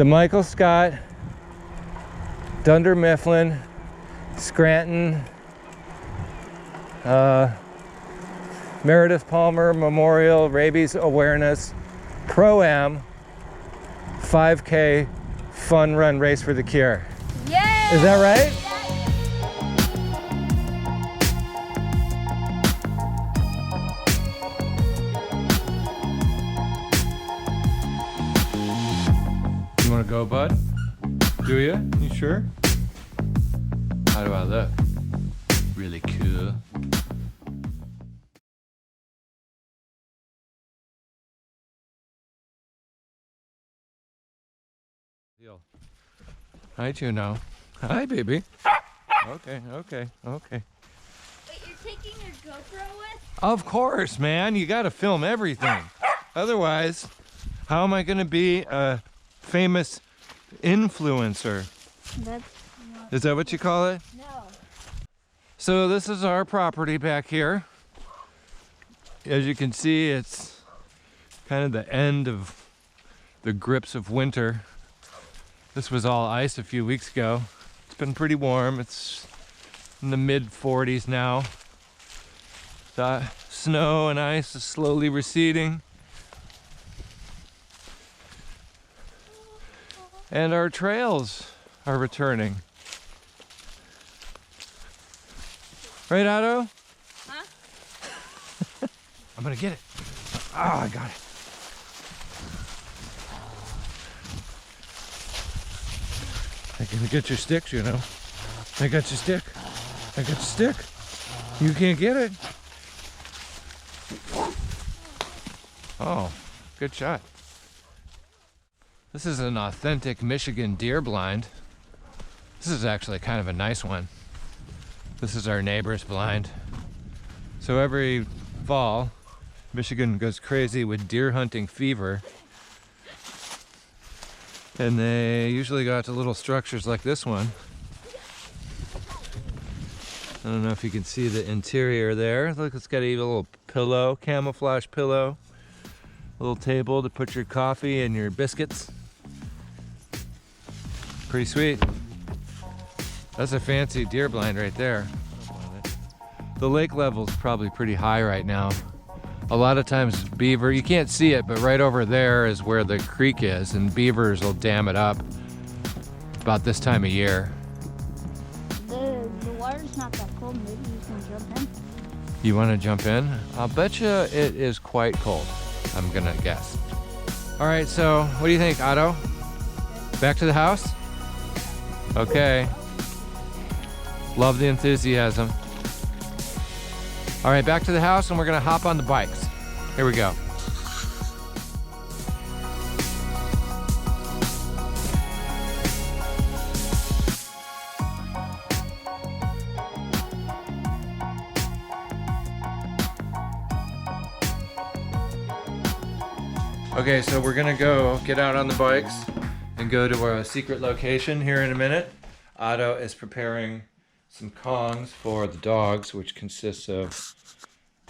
the Michael Scott, Dunder Mifflin, Scranton, Meredith Palmer Memorial Rabies Awareness Pro-Am 5K Fun Run Race for the Cure. Yay! Is that right? You want to go, bud? Do you? You sure? How do I look? Really cool. Hi, Juno. Hi, baby. Okay. Wait, you're taking your GoPro with? Of course, man. You got to film everything. Otherwise, how am I going to be a famous influencer? That's not... Is that what you call it? No. So this is our property back here. As you can see, it's kind of the end of the grips of winter. This was all ice a few weeks ago. It's been pretty warm. It's in the mid 40s now. The snow and ice is slowly receding. And our trails are returning. Right, Otto? Huh? I'm gonna get it. Ah, I got it. I can get your sticks, you know. I got your stick. I got your stick. You can't get it. Oh, good shot. This is an authentic Michigan deer blind. This is actually kind of a nice one. This is our neighbor's blind. So every fall, Michigan goes crazy with deer hunting fever. And they usually go out to little structures like this one. I don't know if you can see the interior there. Look, it's got a little pillow, camouflage pillow. A little table to put your coffee and your biscuits. Pretty sweet. That's a fancy deer blind right there. The lake level's probably pretty high right now. A lot of times beaver, you can't see it, but right over there is where the creek is, and beavers will dam it up about this time of year. The water's not that cold. Maybe you can jump in. You want to jump in? I'll bet you it is quite cold, I'm gonna guess. All right, so what do you think, Otto? Back to the house? Okay. Love the enthusiasm. All right, back to the house, and we're gonna hop on the bikes. Here we go. Okay, so we're gonna go get out on the bikes and go to our secret location here in a minute. Otto is preparing some Kongs for the dogs, which consists of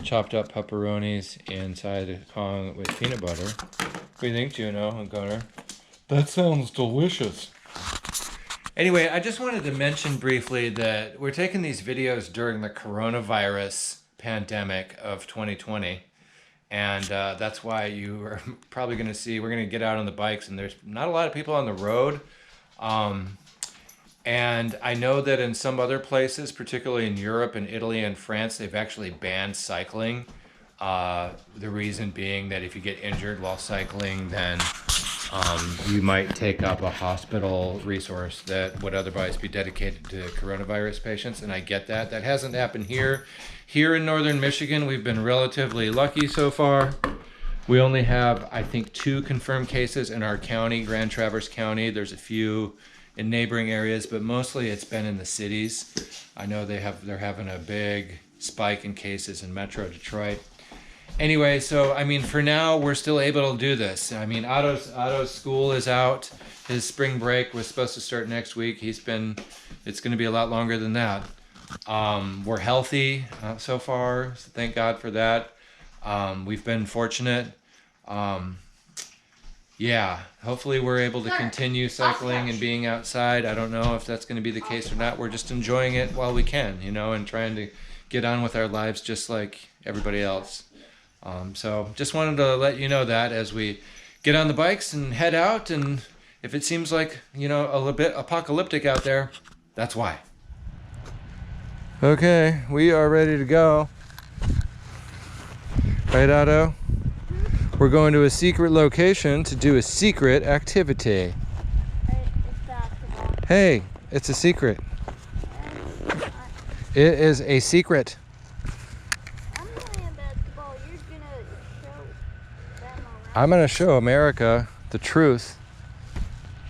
chopped up pepperonis inside a Kong with peanut butter. What do you think, Juno and Gunnar? That sounds delicious. Anyway, I just wanted to mention briefly that we're taking these videos during the coronavirus pandemic of 2020. And that's why you are probably going to see, we're going to get out on the bikes, and there's not a lot of people on the road. And I know that in some other places, particularly in Europe and Italy and France, they've actually banned cycling. The reason being that if you get injured while cycling, then you might take up a hospital resource that would otherwise be dedicated to coronavirus patients. And I get that. That hasn't happened here. Here in northern Michigan, we've been relatively lucky so far. We only have, I think, 2 confirmed cases in our county, Grand Traverse County. There's a few in neighboring areas, but mostly it's been in the cities. I know they're having a big spike in cases in Metro Detroit. Anyway, so I mean, for now we're still able to do this. I mean, Otto's school is out. His spring break was supposed to start next week. It's going to be a lot longer than that. We're healthy so far, so thank God for that. We've been fortunate. yeah, hopefully we're able to continue cycling and being outside. I don't know if that's going to be the case or not. We're just enjoying it while we can, you know, and trying to get on with our lives just like everybody else. So just wanted to let you know that as we get on the bikes and head out, and if it seems like, you know, a little bit apocalyptic out there, that's why. Okay, we are ready to go. Right, Otto? We're going to a secret location to do a secret activity. It's basketball. Hey, it's a secret. It is a secret. I'm playing basketball. You're gonna show them around. I'm going to show America the truth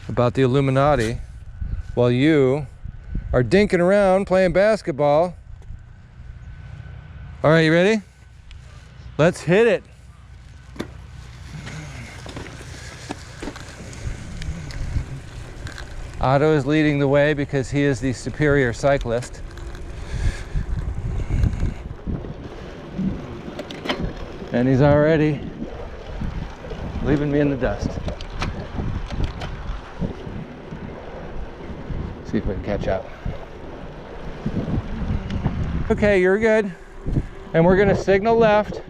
about the Illuminati while you are dinking around playing basketball. All right, you ready? Let's hit it. Otto is leading the way because he is the superior cyclist. And he's already leaving me in the dust. See if we can catch up. Okay, you're good. And we're gonna signal left.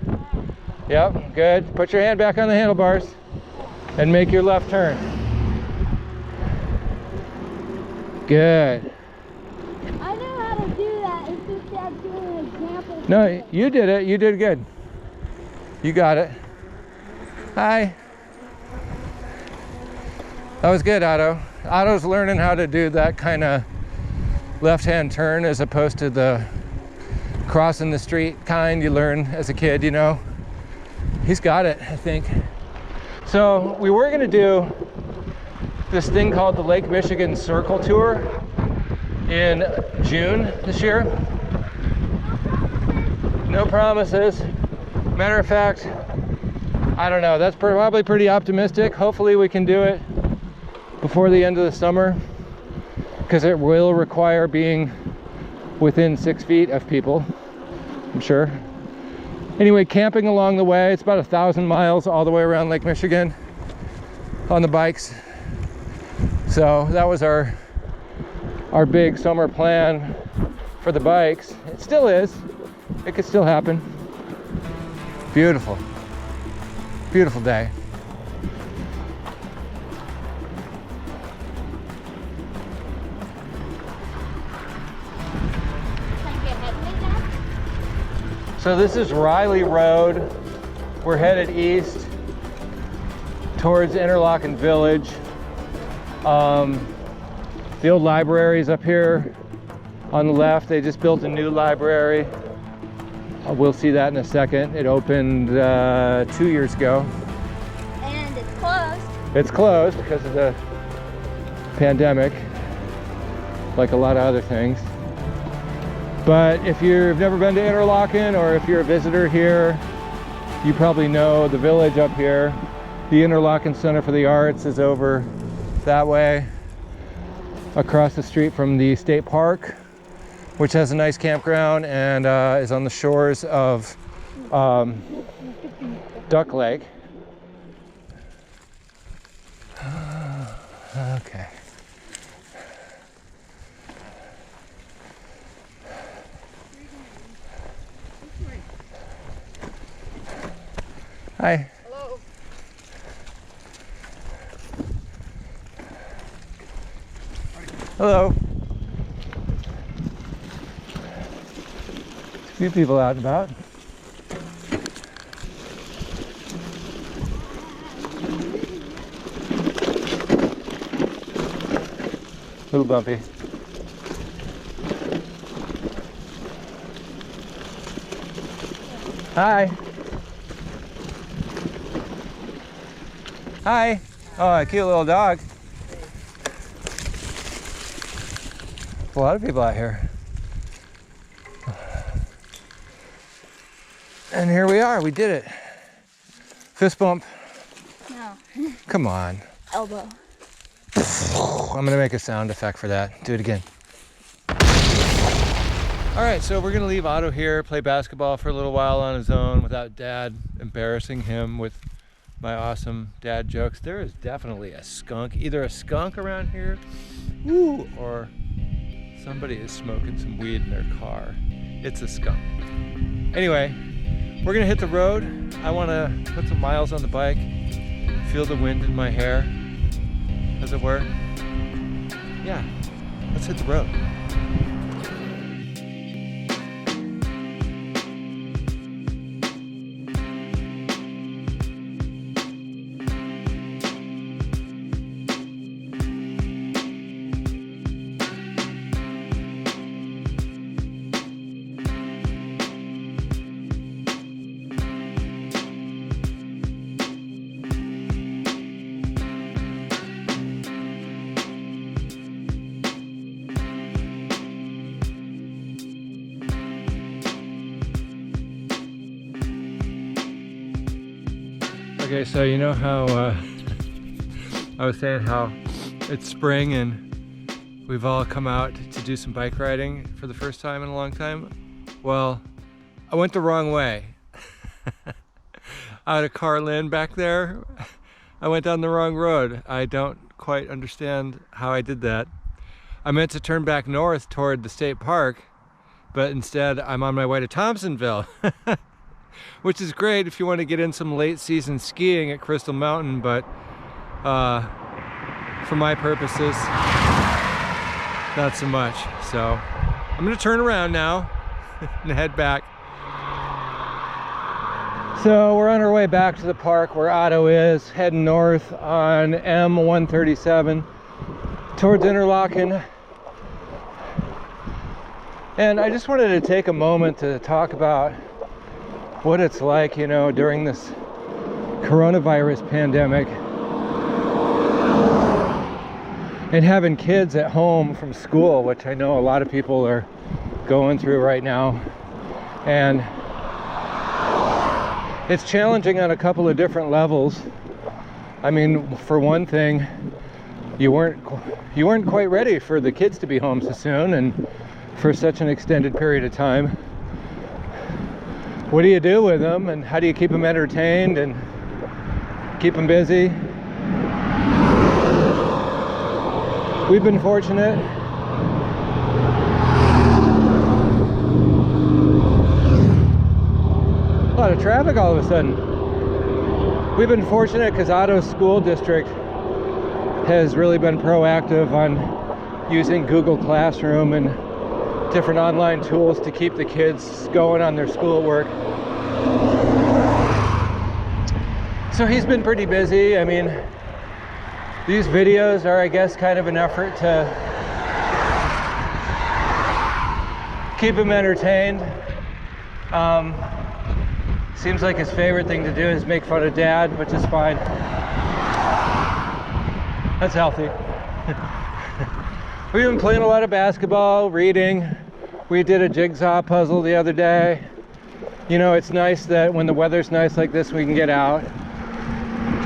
Yep, good. Put your hand back on the handlebars and make your left turn. Good. I know how to do that. It's just that doing an example. No, you did it. You did good. You got it. Hi. That was good, Otto. Otto's learning how to do that kind of left-hand turn as opposed to the crossing the street kind you learn as a kid, you know. He's got it, I think. So we were gonna do this thing called the Lake Michigan Circle Tour in June this year. No promises. Matter of fact, I don't know, that's probably pretty optimistic. Hopefully we can do it before the end of the summer, because it will require being within 6 feet of people, I'm sure. Anyway, camping along the way. It's about 1,000 miles all the way around Lake Michigan on the bikes. So that was our big summer plan for the bikes. It still is. It could still happen. Beautiful. Beautiful day. So this is Riley Road. We're headed east towards Interlochen Village. The old library's up here on the left. They just built a new library. We'll see that in a second. It opened 2 years ago. And it's closed. It's closed because of the pandemic, like a lot of other things. But if you've never been to Interlochen, or if you're a visitor here, you probably know the village up here. The Interlochen Center for the Arts is over that way, across the street from the state park, which has a nice campground and is on the shores of Duck Lake. Okay. Hi. Hello. Hello. A few people out and about. A little bumpy. Hi. Hi. Oh, a cute little dog. A lot of people out here. And here we are, we did it. Fist bump. No. Come on. Elbow. I'm gonna make a sound effect for that. Do it again. All right, so we're gonna leave Otto here, play basketball for a little while on his own without Dad embarrassing him with my awesome dad jokes. There is definitely a skunk, either a skunk around here, woo, or somebody is smoking some weed in their car. It's a skunk. Anyway, we're gonna hit the road. I wanna put some miles on the bike, feel the wind in my hair, as it were. Yeah, let's hit the road. Okay, so you know how I was saying how it's spring and we've all come out to do some bike riding for the first time in a long time? Well, I went the wrong way. Out of Carlin back there, I went down the wrong road. I don't quite understand how I did that. I meant to turn back north toward the state park, but instead I'm on my way to Thompsonville. Which is great if you want to get in some late season skiing at Crystal Mountain, but for my purposes, not so much. So I'm gonna turn around now and head back. So we're on our way back to the park where Otto is, heading north on M137 towards Interlaken. And I just wanted to take a moment to talk about what it's like, you know, during this coronavirus pandemic and having kids at home from school, which I know a lot of people are going through right now. And it's challenging on a couple of different levels. I mean, for one thing, you weren't quite ready for the kids to be home so soon and for such an extended period of time. What do you do with them, and how do you keep them entertained and keep them busy? We've been fortunate. A lot of traffic all of a sudden. We've been fortunate because Otto's school district has really been proactive on using Google Classroom and different online tools to keep the kids going on their schoolwork. So he's been pretty busy. I mean, these videos are, I guess, kind of an effort to keep him entertained. Seems like his favorite thing to do is make fun of Dad, which is fine. That's healthy. We've been playing a lot of basketball, reading. We did a jigsaw puzzle the other day. You know, it's nice that when the weather's nice like this, we can get out.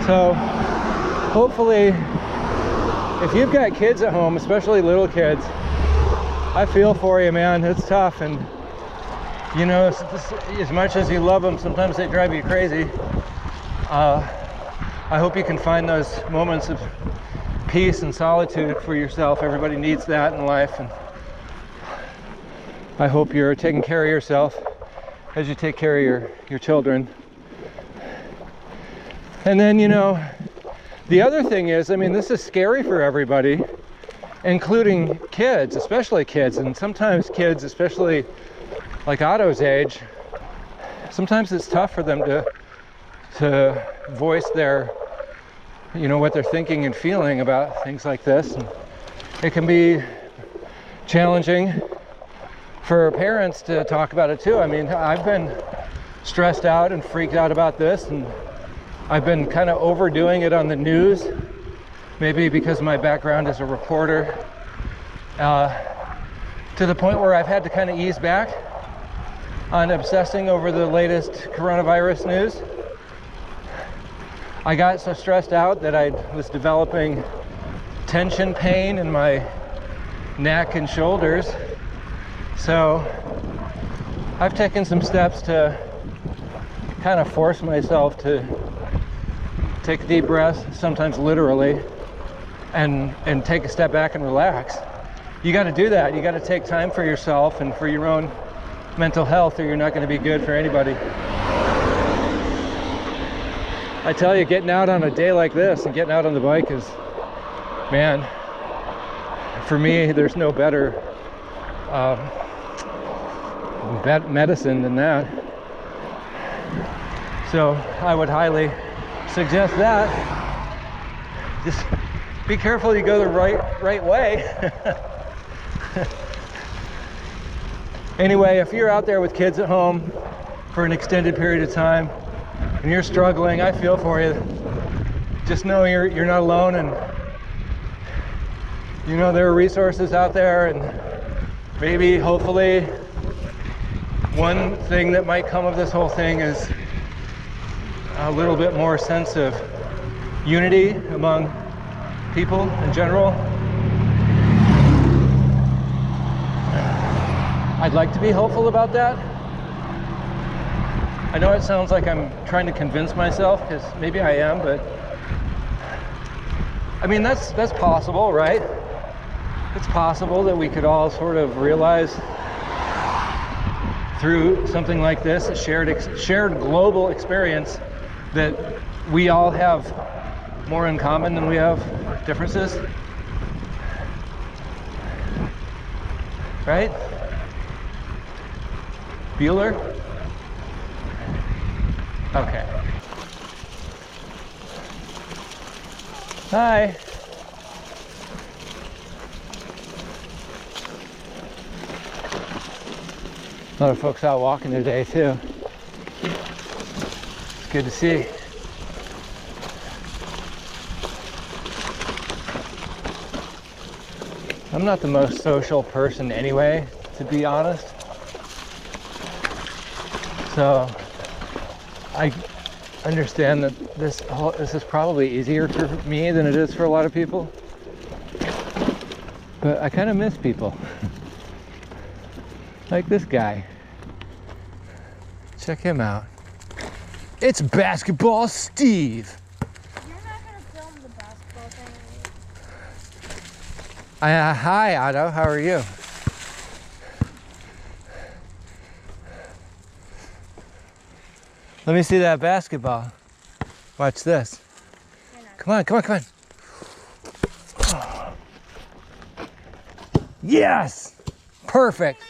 So hopefully, if you've got kids at home, especially little kids, I feel for you, man. It's tough. And you know, as much as you love them, sometimes they drive you crazy. I hope you can find those moments of peace and solitude for yourself. Everybody needs that in life, and I hope you're taking care of yourself as you take care of your children. And then, you know, the other thing is, I mean, this is scary for everybody, including kids, especially kids, and sometimes kids, especially like Otto's age, sometimes it's tough for them to voice their, you know, what they're thinking and feeling about things like this. And it can be challenging for parents to talk about it too. I mean, I've been stressed out and freaked out about this, and I've been kind of overdoing it on the news, maybe because my background as a reporter, to the point where I've had to kind of ease back on obsessing over the latest coronavirus news. I got so stressed out that I was developing tension pain in my neck and shoulders. So I've taken some steps to kind of force myself to take a deep breath, sometimes literally, and take a step back and relax. You got to do that. You got to take time for yourself and for your own mental health, or you're not going to be good for anybody. I tell you, getting out on a day like this and getting out on the bike is, man, for me, there's no better medicine than that. So I would highly suggest that. Just be careful you go the right way. Anyway, if you're out there with kids at home for an extended period of time and you're struggling, I feel for you. Just know you're not alone, and you know there are resources out there, and maybe, hopefully, one thing that might come of this whole thing is a little bit more sense of unity among people in general. I'd like to be hopeful about that. I know it sounds like I'm trying to convince myself, because maybe I am, but I mean, that's possible, right? It's possible that we could all sort of realize through something like this, a shared global experience, that we all have more in common than we have differences, right? Bueller? Okay. Hi. A lot of folks out walking today too. It's good to see. I'm not the most social person anyway, to be honest. So I understand that this is probably easier for me than it is for a lot of people. But I kind of miss people. Like this guy. Check him out. It's Basketball Steve. You're not gonna film the basketball thing. Hi, Otto. How are you? Let me see that basketball. Watch this. Come on, come on, come on. Yes! Perfect.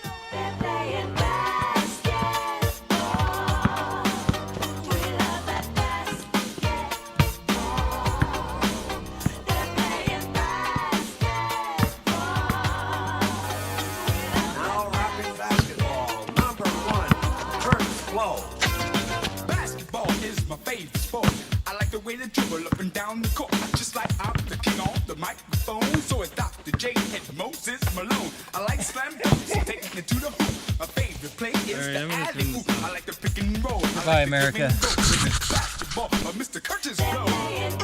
Basketball is my favorite sport. I like the way they dribble up and down the court. Just like I'm the king on the microphone. So it's Dr. J and Moses Malone. I like slam dunks, taking it to the hoop. My favorite play is the alley-oop. I like the pick and roll. Bye, America. Basketball, Mr. Curtis Blow.